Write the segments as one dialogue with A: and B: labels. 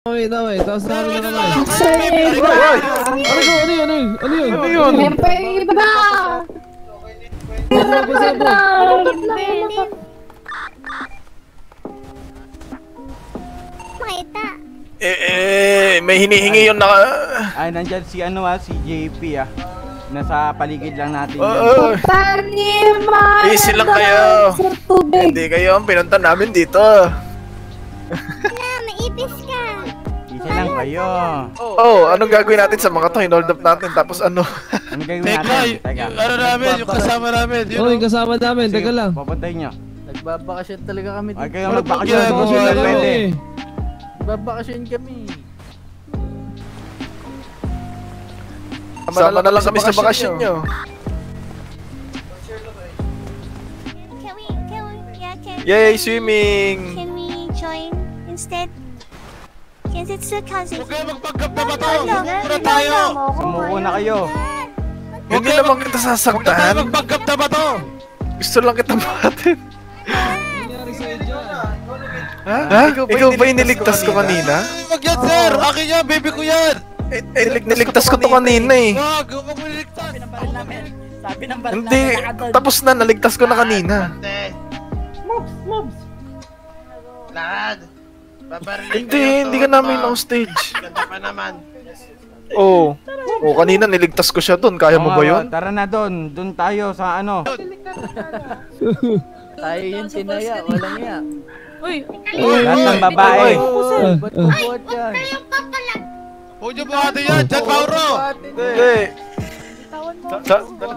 A: Wait. Tapos na kami na kami. Ano yun?
B: Siyempre, iba!
C: Makita.
D: May hinihingi yun na...
E: Ay, nandyan si si JP Nasa paligid lang natin.
D: Easy lang kayo. Hindi kayo ang pinunta namin dito.
C: Maipis ka.
E: Easy lang kayo.
D: Anong gagawin natin sa mga to? Hinold up natin tapos ano?
E: Ano gagawin natin? Teka.
F: Ano namin? Yung kasama namin.
A: Kasama namin. Teka lang.
E: Papuntahin nyo.
G: Nagbabakasyon talaga kami dito.
E: Ay, kayo magbakasyon. Pwede.
G: Nagbabakasyon kami.
D: Sama na lang kami sa bakasyon nyo. Yay, swimming!
C: Can we join instead? Since it's the cousin.
F: Huwag kayo magpagkap na ba to? Muna tayo!
E: Sumuko na kayo.
D: Hindi naman kita
F: Huwag na tayo
D: sasaktan.
F: magpagkap na ba to?
D: Gusto lang kita mahatin. Ha? Ikaw ba iniligtas ko kanina?
F: Huwag yan, sir! Akin yan! Baby ko yan!
D: Niligtas ko to kanina eh.
F: Huwag mo niligtas!
G: Sabi ng baril
D: Hindi, tapos na, naligtas ko na kanina.
G: Mobs!
H: Lad!
D: Hindi ka namin on-stage.
H: Ganda pa naman.
D: Kanina niligtas ko siya dun, kaya mo ba yun?
E: Tara na doon tayo sa ano.
G: Tayo yun sinaya, walang iya.
E: Lahat ng babae.
G: Ba't bubuhat yan?
F: Huwag niyo buhatin yan! Jan Mauro!
D: Hindi.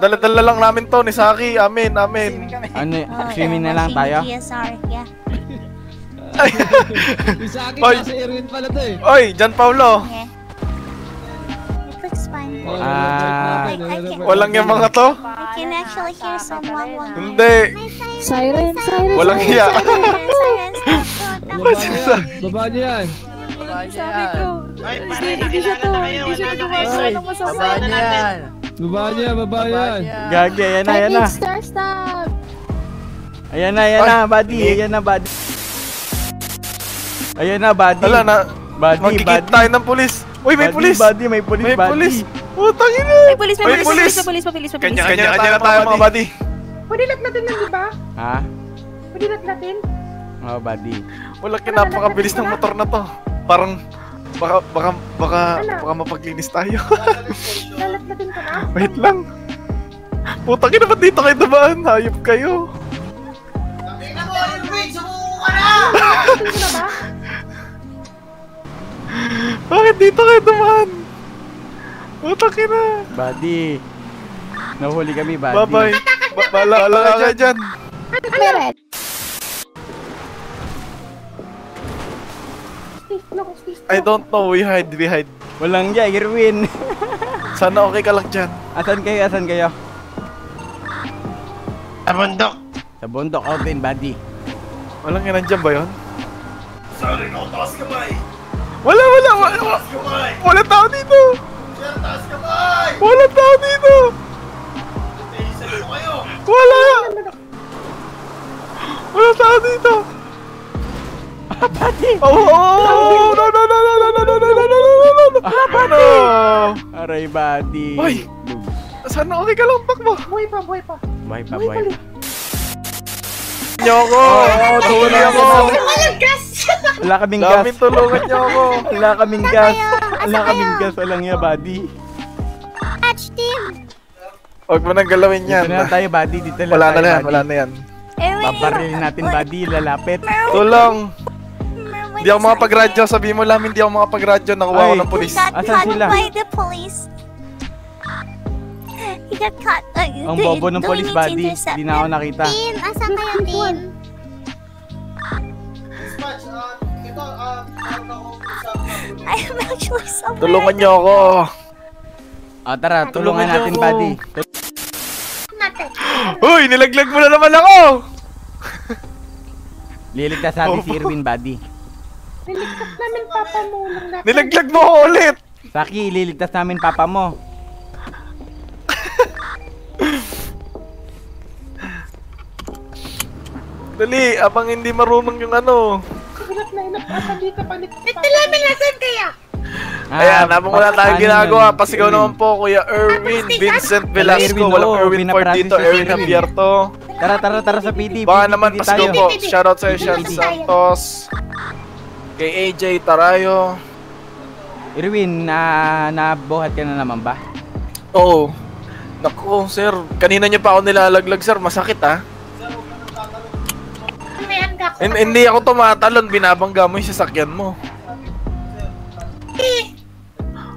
D: Dala-dala lang namin to ni Saki, amin.
E: Ano, swimming na lang tayo?
C: PSR, yeah.
A: Sa akin,
D: Oy.
A: nasa Erwin pala to eh.
D: Oy, Jan Paulo.
C: Okay. It looks fun.
D: Walang yung mga to?
C: I can actually hear someone walking.
D: Hindi.
B: Siren.
D: Walang hiya.
C: Siren, stop.
A: Baba niyo yan.
H: Hindi siya to. Hindi siya
A: Baba niya yan.
E: Gagi, ayan na.
B: Stop!
E: Ayan na, buddy. Ayan na, buddy.
D: Wala na.
E: Buddy.
D: Magkikita tayo ng pulis. Uy, may pulis.
E: Buddy, may pulis,
D: May
E: buddy.
D: pulis. Putang ina. May pulis. Kanya-kanya na tayo mga buddy.
I: Pwede latlatin na, di ba?
E: Ha?
I: Pwede latlatin?
E: Oh, buddy.
D: Wala kinapakabilis ng motor na to. Parang baka mapaglinis tayo.
I: Lalatlatin ko na?
D: Wait lang. Putang ina, ba't dito kayo dumaan? Hayop kayo.
I: Lalatlatin ko na ba?
D: Bakit dito kayo dumaan? Putang ina.
E: Buddy. Nahuli kami, buddy.
D: Bye-bye. Baala ka dyan.
B: Meron.
D: I don't know. We hide.
E: Walang dyan, Irwin.
D: Sana okay ka lang dyan.
E: Asan kayo?
H: Abundok!
E: Sa bundok, open, buddy.
D: Walang yan, nandyan ba yun?
H: Sorry, no, taas kamay!
D: Wala.
H: Taas kamay!
D: Wala tao dito.
H: Sir, taas kamay!
D: Wala tao dito.
H: Isa ko kayo!
D: Wala tao dito.
E: Buddy!
D: Oh, no. Ano?
E: Aray, buddy.
D: Hoy! Sana okay ka lang, takbo.
I: Buhay pa.
E: Buhay pa.
D: Niyo ako. Tuloy ako.
E: Wala kaming gas.
D: Daming tulungan niyo ako.
E: Wala kaming gas. Walang nga, buddy.
C: Catch team.
D: Huwag mo nang galawin yan.
E: Dito na tayo, buddy. Dito lang
D: Wala
E: tayo,
D: na yan,
E: buddy.
D: wala na yan.
E: Paparilin natin, buddy. Lalapit.
D: Tulong. Hindi ako makapag-radyo. Sabihin mo lang, hindi ako makapag-radyo. Nakuha ko
E: Ay.
D: ng polis.
C: Got
E: Asan
C: caught
E: sila?
C: by the police. He got caught.
E: Ang bobo ng police, buddy. Hindi na ako nakita.
C: Team, asan kayo, team? I am actually somewhere.
D: Tulungan niyo ako.
E: Tara, tulungan natin,
D: ako.
E: buddy.
D: Uy, nilaglag mo na naman ako.
E: Liligtas natin si Irwin, buddy.
I: Niligtas namin papa mo lang natin.
D: Nilaglag mo ako ulit.
E: Saki, liligtas namin papa mo.
D: Dali, abang hindi marunong yung ano.
I: Hirap na hirap ata dito palit.
C: Ito namin nasan kaya?
D: Ayan, habang wala tayong
E: ano
D: ginagawa,
E: yun,
D: pasigaw
E: Erwin.
D: naman po, Kuya Erwin, Vincent Velasco,
E: Erwin,
D: walang
E: oo,
D: Erwin Ford
E: pinapractice
D: dito,
E: si
D: Erwin
E: Erwin.
D: Abierto.
E: Tara sa PD.
D: Baka naman,
E: PD
D: pasigaw
E: tayo.
D: po, shoutout sa'yo, Sean Santos, kay AJ Tarayo.
E: Erwin, nabuhat ka na naman ba?
D: Oo. Naku, sir, kanina niyo pa ako nilalaglag, sir, masakit ah.
C: May hangga ko.
D: Hindi ako tumatalon, binabangga mo yung sasakyan mo.
C: Eh,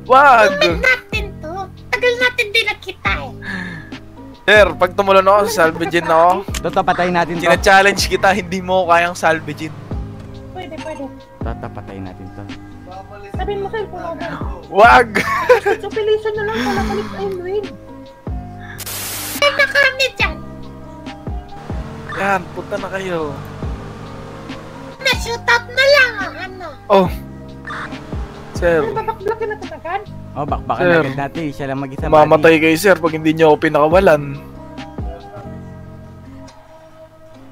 D: Wag!
C: tumig natin to. Tagal natin din nakita eh.
D: Sir, pag tumulon ako, salvagin ako.
E: Toto, patayin natin to.
D: Sina-challenge kita, hindi mo ko kayang salvagin.
I: Pwede.
E: Toto, patayin natin to.
I: Sabihin mo cellphone ako ba?
D: Wag!
I: So, pilisan na lang pala palit ay win.
C: Ay, na kami dyan.
D: Yan, punta na kayo.
C: Na-shootout na lang ano.
D: Oh. Sir,
I: Babakblokin na agad.
E: Oh, bakbakan
D: Sir.
E: agad natin. Siya lang mag-isa.
D: mamatay kayo, sir, pag hindi niyo ako pinakawalan.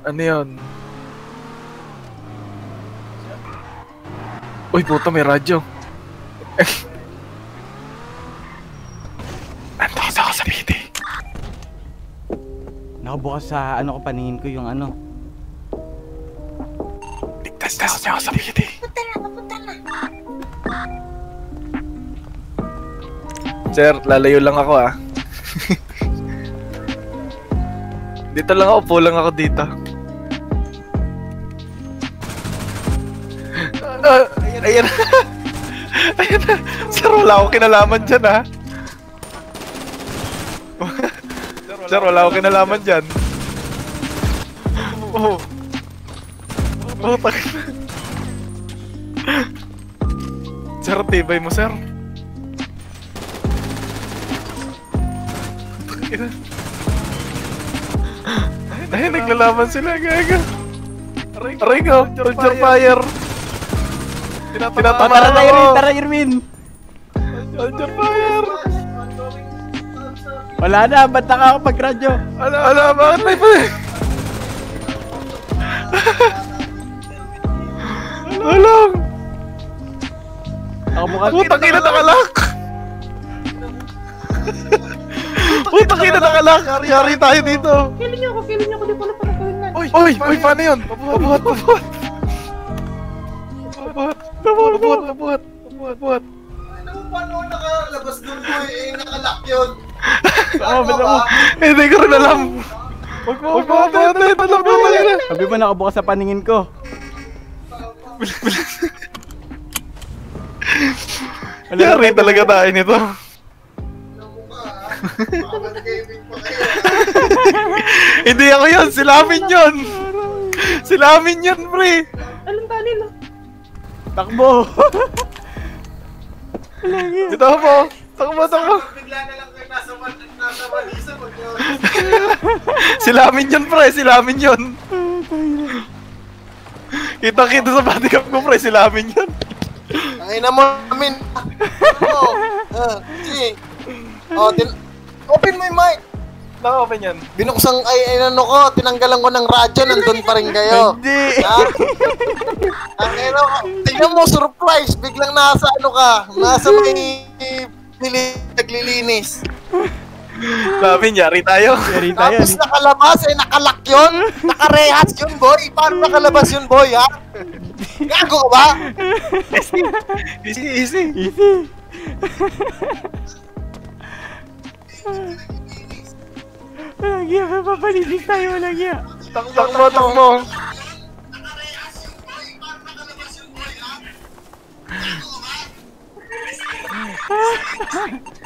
D: Ano yun? Uy, puto, may radyo. Nandito ako sa PD.
E: Nakabukas sa ano ko, paningin ko yung ano.
D: Ligtas na ako sa PD.
C: Punta na.
D: Sir, lalayo lang ako ah. Dito lang ako, upo lang ako dito. Ayan na. Ayan na. Sir, wala akong kinalaman dyan ah. Sir, wala akong kinalaman dyan. Oh. Oh, Sir, tibay mo, sir. Ay, naglalaban sila, gaga. Ringo, Roger Fire. Tinatamaan
E: Tara,
D: ako.
E: Tara, Irwin.
D: Roger Fire.
E: Wala na, banta ka ako pag-radyo.
D: Ala, bakit na iba eh? Alam.
E: Ako mukha.
D: Putang ina, nakalak. Putang ina, nakalak. Yari tayo dito.
I: Killing niyo ako, di pala pala gawin na.
D: Uy, paano yun? Pabuhat. Pabuhat.
H: Ano paano nakalabas doon boy? Eh, nakalock yun.
D: Hindi ko rin alam. Huwag mo, alam mo talaga.
E: Sabi mo nakabukas sa paningin ko.
D: Yari talaga tayo nito. Hindi ako yun, sila amin yun, pre.
I: Alam ka nila.
E: Takbo.
D: Dito po. Takbo.
H: Bigla na lang kayo nasa balisa pag yun.
D: Sila amin yun, pre, Kita-kita sa bodycam ko, pre, sila amin yun.
H: Tangina mo namin. Sige. Open mo yung mic.
D: Naka-open yan.
H: Binuksang tinanggalan ko ng radyo, nandun pa rin kayo.
E: Hindi.
H: Tingnan mo, surprise, biglang nasa nasa may naglilinis.
D: Sabi, yari tayo.
E: Yari tayo.
H: Tapos nakalabas, nakalak yun, nakarehas yun, boy. Paano nakalabas yun, boy, ha? Gago ka ba?
D: Easy.
E: Walang iya, papalilis tayo, walang iya.
D: Takbo.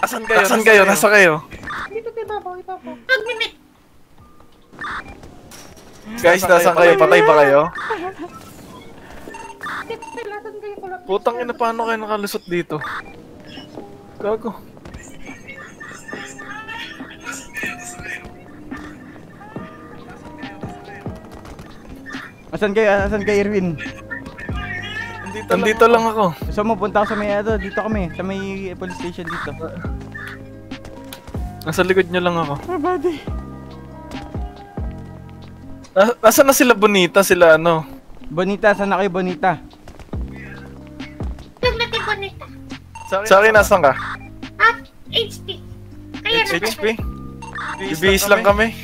D: Asan kayo? Nasa kayo?
I: Dito, ibabaw.
C: Mag-minute.
D: Guys, nasan kayo? Patay ba kayo?
I: Dito, lasan kayo ko lang.
D: Putang ina, paano kayo nakalusot dito? Gago.
E: Asan kayo, Irwin?
D: Nandito lang ako.
E: Gusto mo, punta ako sa may dito kami, sa may police station dito.
D: Nasa likod nyo lang ako.
E: Buddy.
D: Nasaan na sila Bonita? Sila ano?
E: Bonita, saan na kayo, Bonita?
C: Yung natin bonita.
D: Sa akin, nasan ka?
C: At HP. Kaya na
D: HP? Bibihis lang kami.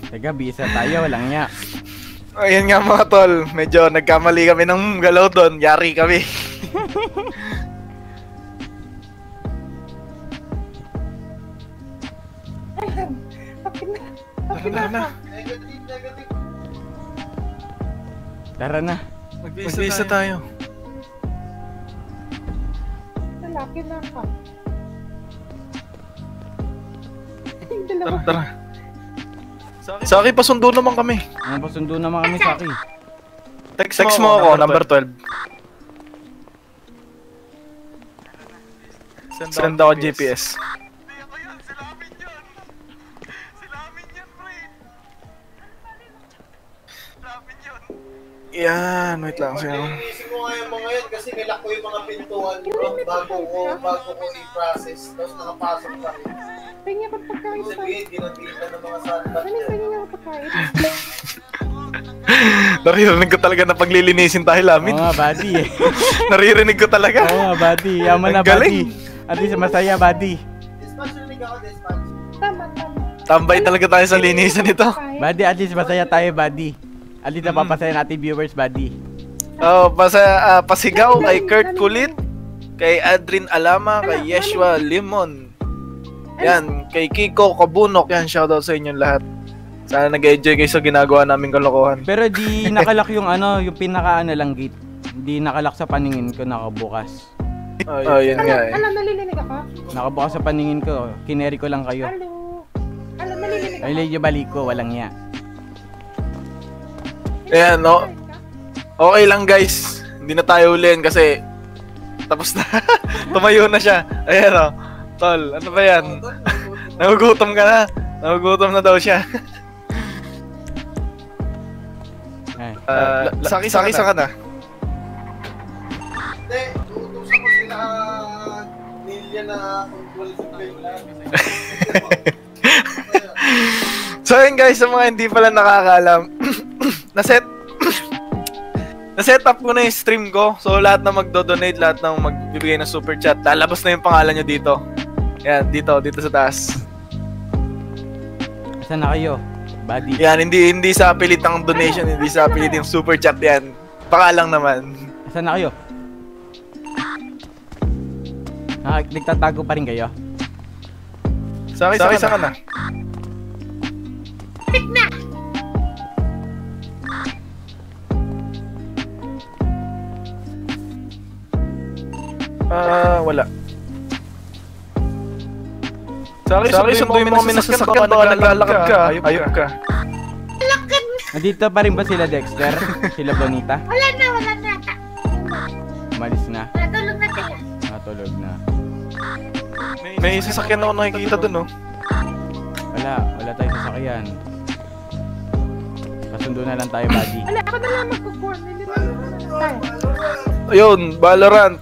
E: Teka, bisa tayo, walang niya.
D: Ayun nga mga tol, medyo nagkamali kami ng galaw doon, yari kami.
E: Tara na.
D: Mag-isa tayo.
I: Lalaki na ka.
D: Tara. Sa akin, pasundo naman kami.
E: Ano pa, sundo naman kami sa akin.
D: Text mo ako, number 12. Send ako GPS. Yan, wait lang siya.
H: Inisip mo nga yung mga yun kasi nilak ko yung mga pintuan bro, bago ko i-process. Tapos nakapasok ka.
I: Pwede niya pagkain sa...
H: Sabihin, ginagita ng mga sandbag.
I: Pwede niya pagkain.
D: Naririnig ko talaga na paglilinisin tayo lamin.
E: Oo nga, buddy eh.
D: Naririnig ko talaga.
E: Oo nga, buddy. Yaman na,
D: Ang galing.
E: buddy. At least masaya, buddy.
H: Dispatch rinig ako, dispatch.
I: Tama.
D: Tambay talaga tayo sa linisan nito.
E: Buddy, at least masaya tayo, buddy. At least napapasaya natin viewers, buddy.
D: Oh, pasigaw kay Kurt Kulit, kay Adrin Alama, kay Yeshua Limon. Yan, kay Kiko Kabunok. Yan, shoutout sa inyong lahat. Sana nag-enjoy kayo sa ginagawa naming kalokohan.
E: Pero di nakalak yung ano, yung pinaka ano lang gate. Di nakalak sa paningin ko, nakabukas.
D: Oh, yun nga eh.
I: Alam, nalilinig ako?
E: Nakabukas sa paningin ko, kineri ko lang kayo.
I: Alam, nalilinig ako?
E: Ay, medyo baliko, walang niya.
D: Ayan, no. Okay lang guys. Hindi na tayo ulihin kasi tapos na. Tumayo na siya. Ayan o. Tol, ano ba yan? Nagugutom ka na. Nagugutom na daw siya. Saki ka na.
H: Hindi, uutusan ko sila Nilya na control sa plane lang.
D: So yun guys, sa mga hindi pala nakakaalam, na-set up ko na yung stream ko. So lahat na magdo-donate, lahat na magbibigay ng super chat, lalabas na yung pangalan nyo dito. Yan, dito sa taas.
E: Saan na kayo, buddy?
D: Yan, hindi sa pilit ang donation, hindi sa pilit yung super chat yan. Pangalang naman.
E: Saan na kayo? Nagtatago pa rin kayo?
D: Sa akin, saan ka na? Wala. Sa akin, sunduin mo kami na sasakyan, baka naglalakad ka. Ayop ka.
E: Nandito pa rin ba sila, Dexter? Sila Bonita?
C: Wala na.
E: Umalis na.
C: Natulog na sila.
E: Natulog na.
D: May sasakyan ako nakikita dun, oh.
E: Wala tayong sasakyan. Kasundo na lang tayo, buddy.
I: Wala, ako na lang magkukuha. Nalilinig ako.
D: Ayun, Valorant.